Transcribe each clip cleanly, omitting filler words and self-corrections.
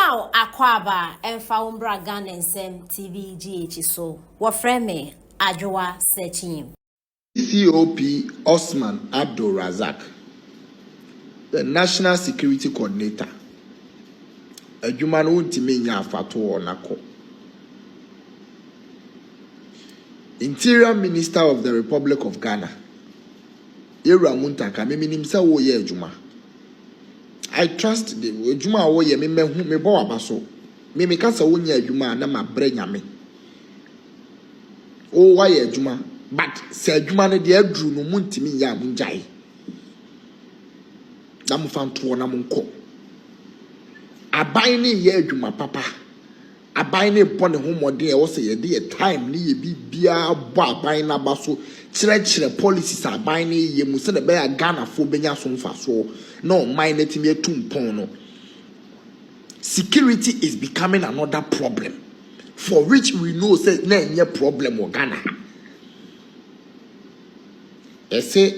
Now, Akwaba and Faumbra Gun and Sem TV GH so. What friend me, Adjoa searching. COP Osman Abdul Razak, the National Security Coordinator. A human won't mean ya fatu or nako. Interior Minister of the Republic of Ghana. Era Muntaka, me himself wo ye juma. I trust the juma wo ye me bo abaso. Me kasa wo nya juma na ma brenya me. O wa ye juma, but se juma ne de adru no muntimi ya munjai. Na mu fanto na munko. Aban ne ye adwuma papa. Aban ne bɔ ne ho mɔden e wo se ye de time ne ye bibia bɔ aban na ba so kyerɛ policies aban ne ye mu se ne be ya Ghana fo benya so mfa so no man ne timi etumpon no. Security is becoming another problem for which we know say na nye problem o Ghana. Ese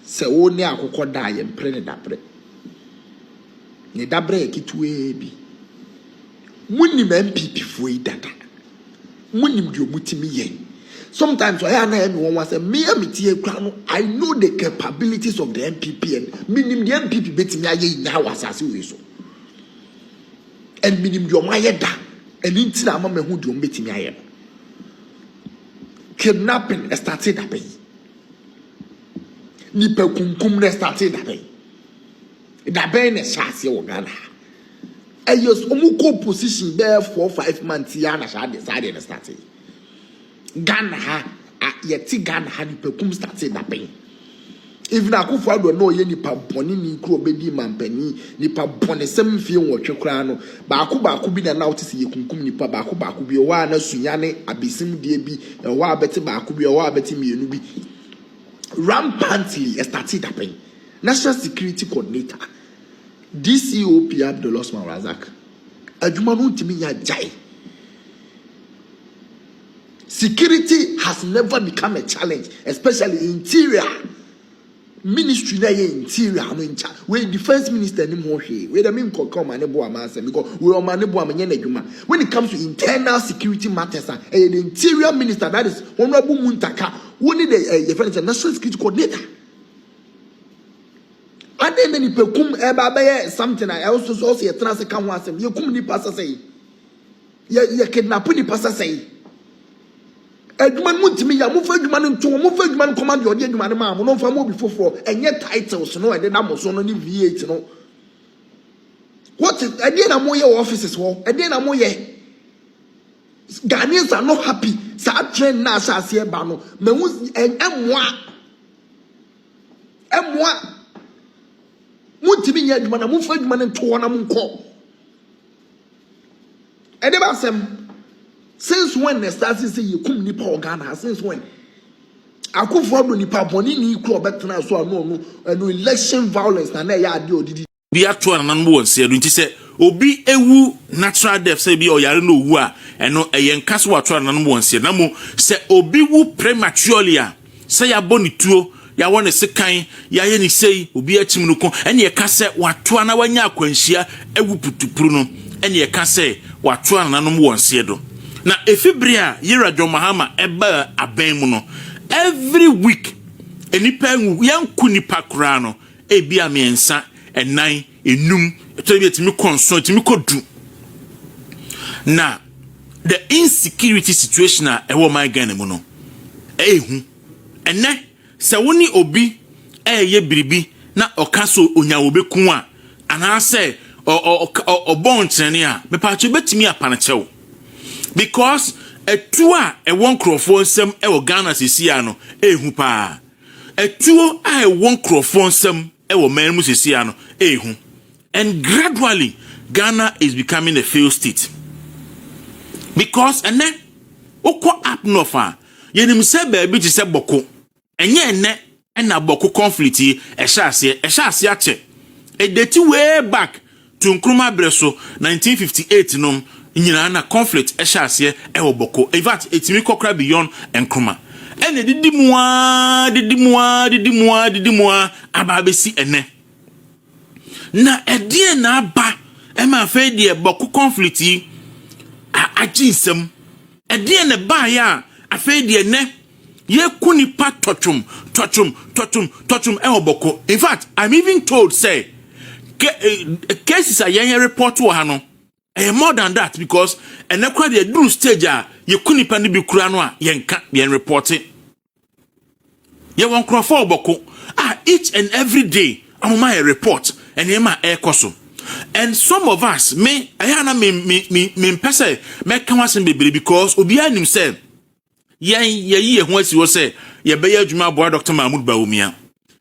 se wo ne akokɔ da ye mpre ne dabre. Ne dabre ekitue bi. Munim NPP foi data. Munim di omutimi ye. Sometimes I say me I know the capabilities of the NPP and minim the NPP betimi aye nya wasase we so. And minim di omaye da. And intina ama me hu di ombetimi aye. Kidnapping started that way. Nipa kunkum na started that way. That be na shase wo Ghana. Ayos omuko position there 4-5 months ya na shade na started. Ghana ha yeti Ghana ha nipa kum started that be. Even akufo ado no ye nipa boni ni kro obedi mampani nipa boni sem fie nwotwe kra no ba bi na na otise ye kunkum nipa ba bi o wa na sunyane abesim die bi e wa abeti ba bi o wa abeti mienu bi rampantly started that be. National Security Coordinator DCOP Abdul Osman Razak. Adwuma no ntimi nya jai. Security has never become a challenge, especially interior ministry na ye interior no in charge. We defense minister ni mo hwe. We the mean come and bo amase because we o man bo amenye na adwuma. When it comes to internal security matters, the interior minister, that is Honorable Muntaka, only the National Security Coordinator. And then many people come something I also say a trans account once you come ni passa say. You kidnap ni passa say. Edman muntimi ya mu fa edman nto mu fa edman command your edman ma mo no fa mo before enye titles no e de na mo so no ni V8 no. What is e na mo ye offices wo e na mo ye Ghanaians are not happy sa trend na asase e ba no me hu emwa muntimi nya adwuma na mumfa adwuma ne nto na munko e de ba sem since when the start say you kum nipa Ghana since when akufo do nipa boni ni kro betena so no election violence na ya ade odidi bi ato na nan bo wonse nti se obi ewu natural death say bi oyare no wu a eno eye nka so ato na nan bo wonse na mo se obi wu prematurely a say ya boni tuo ya wone sekan ya ye ni sei obi achim no ko ene ye ka se wato na wanya akwanhia ewu putupuru no ene ye ka se wato na nanom wonse do na efibria yira Mahama eba aban mu no every week enipa nwu yanku nipa kura no ebi amiensa enan enum to bi etimi konso etimi kodu na the insecurity situation a ewo my Ghana mu no ehu ene se woni obi ye biribi na okaso onyawo beku a anase obon trene a mepacho betimi apanachew because etu a ewon krofo nsem ewo Ghana sesia no ehu pa etu a ewon krofo nsem ewo man mu sesia no ehu and gradually Ghana is becoming a failed state because ene okọ up north a yenim se ba bi ti se boko enye ene na boko conflict e hyase ache edeti way back to Nkrumah Breso 1958 no nyina na conflict hyase wo boko in fact etimi kokra beyond Nkrumah ene didi mua aba besi ene na edie na aba Emma fe de boku conflict yi aginsem e de ne ba ya afe de ne ye kunipa tochum e oboko. In fact, I'm even told say cases are yen report wo ha no more than that, because and ekwa de do stage ye kunipa ni bi kura no a yenka yen report it. Ye won crofo oboko each and every day amoma a report and ema e koso. And some of us me ayana me pese me kan wasen bebre because obi anim say ye ho asi wo say ye be ya adwuma boy Dr. Mahmoud Bawumia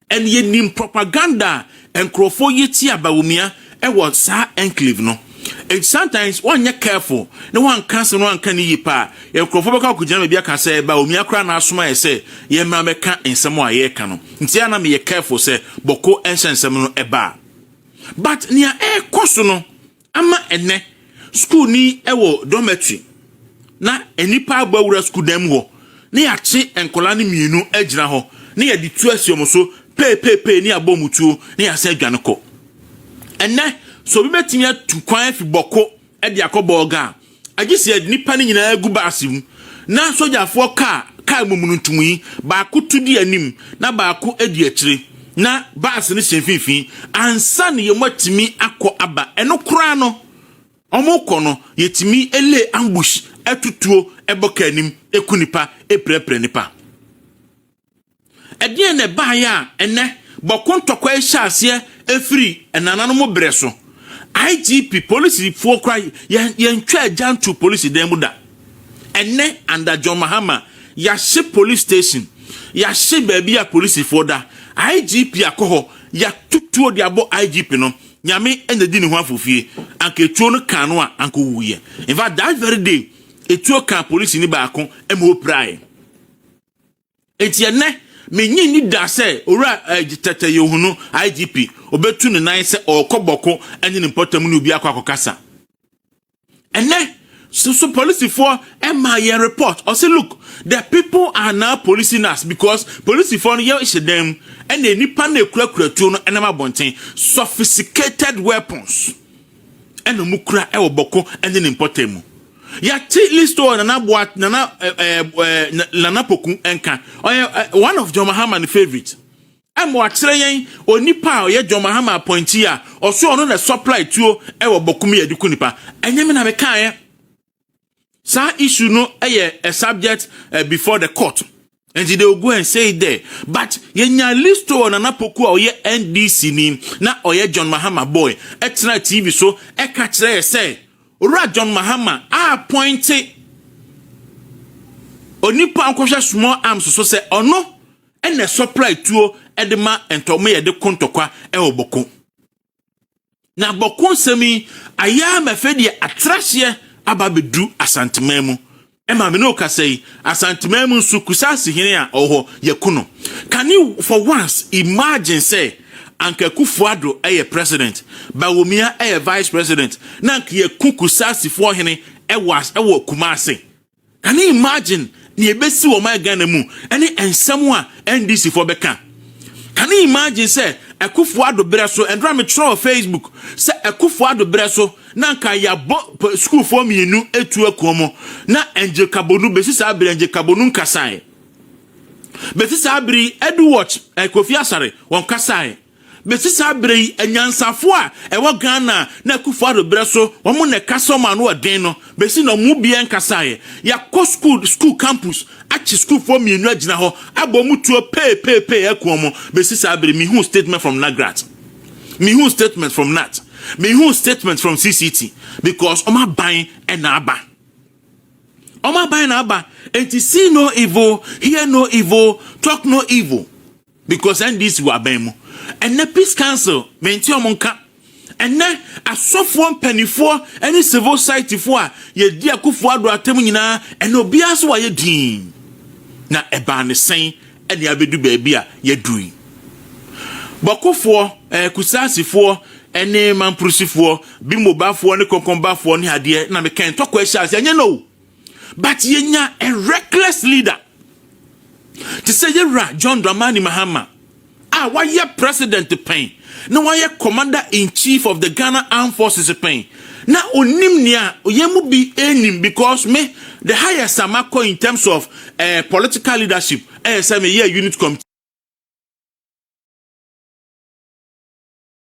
and ye nim propaganda and crofo ye ti Bawumia e was sa enclave no. And sometimes one you careful no one cancel one can yi pa ye crofo be ka kujana me bia ka say Bawumia kra na asoma ye say ye ma me ka ensem a ye ka no nti ana me ye careful say boko ensensem no eba. But near air kosono ama ene school ni ewo dormitory na enipa gbawura school dem ho na ya che enkola ni mienu agyina ho na ya di tu asiom so pe ni abomutuo na ya sa adwane ko ene so bi betimi atu kwan fi boko e de akobo oga agisi enipa ni nyina agu baasim na sojafo ka mumunutumu yi ba ko tudi anim na ba ko adi akire na baas ni senfifin ansa ne yemotimi akọ aba eno kura no omukọ no yetimi ele ambush etutuo ebokanim ekunipa eprepre nipa edie ne ba ya ene bokontokwa ehyaase efiri enanano mo breso IGP police fo kra yentwa ajantu police dem da ene under John Mahama ya she police station ya she baby a police for da IGP akoho ya tutuo de abo IGP no nyame enedi ne ho afofie anka tuo no kan no anka wuye. In fact that very day etuo kan police ni ba ko emo prae etiene menyi ni da se ora tete yehunu IGP obetu ne nan se okoboko ene ne potam ne obi akokasa ene so police for MIA report or say look the people are now policing us because police for here is them and they nipa na ekura tuo no enema bonten sophisticated weapons and mukura e oboko and the importemu ya ti list o na boat na poku enka one of John Mahama favorite am wa kire yen onipa o ye John Mahama appointee a oso no na supply tuo e oboko me yadiku nipa enyeme na me kan sa issue no a subject before the court and they will go and say it there but yenya list o na poku o ye NDC ni na o ye John Mahama boy etna TV so e ka kire say ora John Mahama appointed onipa ankwohwe small arms so say ono ene supply tuo edema entome ye de kontokwa e oboko na boko semi aya mafedi atrahye ababedu asantememu ema me no ka say asantememu nsu kusasi hene a oho yakuno. Can you for once imagine say Anke Kufuado a president Bawumia a vice president nank ye kukusasi for hene was ewo Kumasi. Can you imagine ni ebesi wo my Ghana mu ene ensem a NDC for beka? Can you imagine say Kufuado breso and ram throw Facebook say Kufuado breso nanka ya bo school for mienu etu akomo na enje kabonu besi sa abire enje kabonu nkasai besi sa abiri edu watch Kofi Asare won kasai besi sa abiri enyansafo a ewo Ghana na Kufuado breso wo ne kasoma no odin no besi no mu bia nkasai ya ko school campus achi school for mienu agina ho abomu tuo pe akomo besi sa abiri mi hu statement from Nagrat, mi hu statement from Nat, me who statement from CCT because Oma buying and aba. Oma buying aba and to see no evil, hear no evil, talk no evil. Because and this were bemo. And the peace council maintain monka. And then a soft one penny for any civil society for ye dear Kufuado atemina and no bias wa ye dean. Na eba ne saying and the abedu baby ye doing. Boko for kusasi for ene mamprusifoɔ bimobafoɔ ne konkonbafoɔ ne ade na me kan tokwa ehia anya no but yenya a reckless leader to say yera John Dramani Mahama why ye president pen na why ye commander in chief of the Ghana Armed Forces pen na onim nia oyemu bi enim because me the highest amako in terms of political leadership say me ye unit committee